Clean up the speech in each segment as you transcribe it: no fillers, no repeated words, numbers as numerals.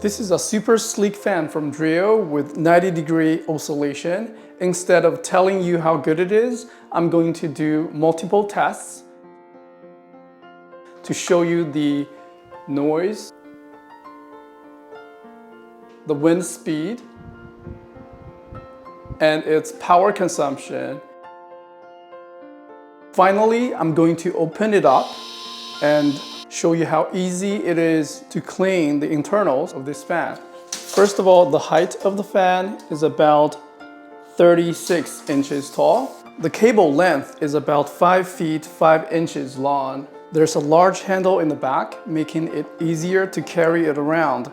This is a super sleek fan from Dreo with 90-degree oscillation. Instead of telling you how good it is, I'm going to do multiple tests to show you the noise, the wind speed, and its power consumption. Finally, I'm going to open it up and show you how easy it is to clean the internals of this fan. First of all, the height of the fan is about 36 inches tall. The cable length is about 5 feet 5 inches long. There's a large handle in the back, making it easier to carry it around.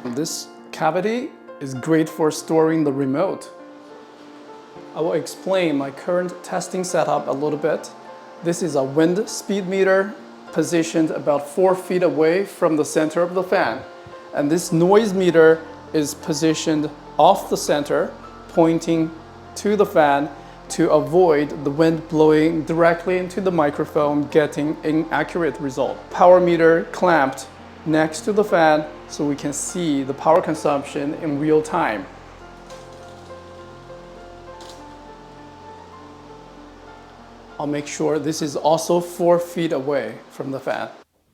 This cavity is great for storing the remote. I will explain my current testing setup a little bit. This is a wind speed meter positioned about 4 feet away from the center of the fan. And this noise meter is positioned off the center, pointing to the fan to avoid the wind blowing directly into the microphone, getting inaccurate result. Power meter clamped next to the fan so we can see the power consumption in real time. I'll make sure this is also 4 feet away from the fan.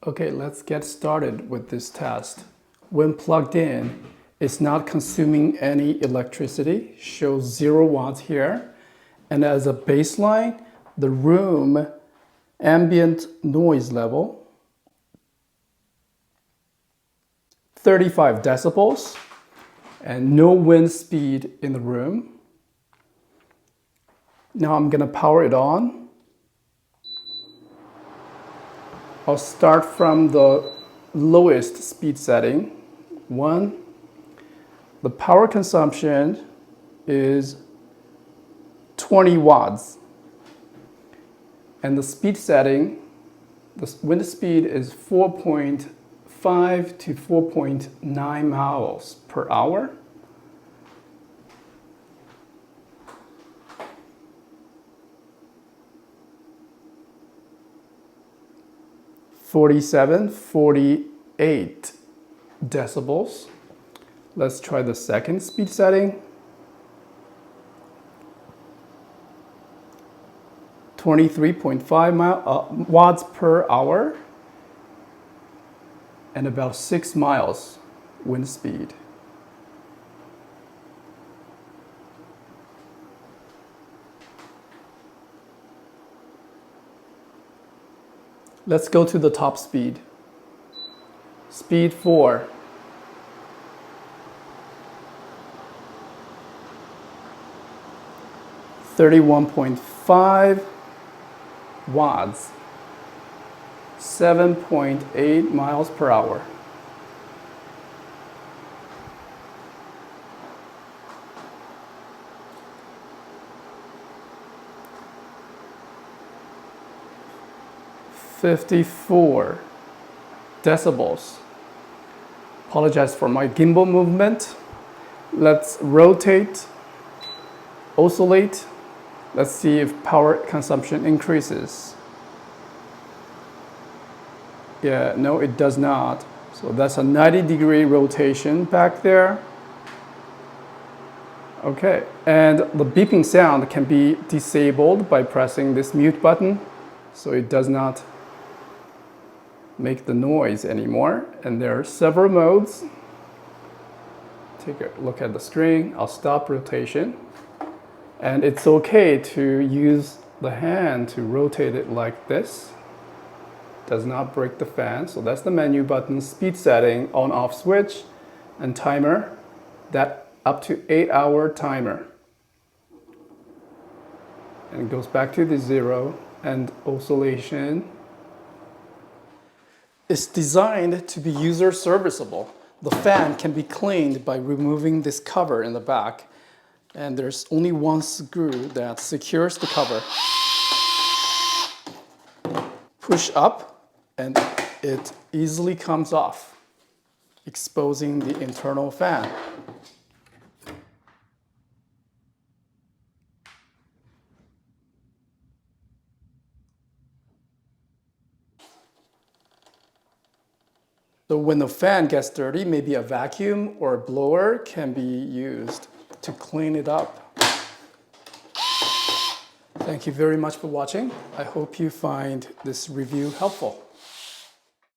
Okay, let's get started with this test. When plugged in, it's not consuming any electricity, shows 0 watts here. And as a baseline, the room ambient noise level, 35 decibels, and no wind speed in the room. Now I'm gonna power it on. I'll start from the lowest speed setting, 1. The power consumption is 20 watts. And the speed setting, the wind speed is 4.5 to 4.9 miles per hour. (47, 48 decibels. Let's try the second speed setting. 23.5 watts per hour and about 6 miles wind speed. Let's go to the top speed. Speed 4. (31.5 watts, 7.8 miles per hour. (54 decibels. Apologize for my gimbal movement. Let's rotate, oscillate. Let's see if power consumption increases. Yeah, no, it does not. So that's a 90-degree rotation back there. Okay, and the beeping sound can be disabled by pressing this mute button, so it does not make the noise anymore. And there are several modes. Take a look at the string. I'll stop rotation. And it's okay to use the hand to rotate it like this. Does not break the fan. So that's the menu button, speed setting, on off switch, and timer. That up to 8-hour timer. And it goes back to the 0 and oscillation. It's designed to be user serviceable. The fan can be cleaned by removing this cover in the back. And there's only one screw that secures the cover. Push up and it easily comes off, exposing the internal fan. So when the fan gets dirty, maybe a vacuum or a blower can be used to clean it up. Thank you very much for watching. I hope you find this review helpful.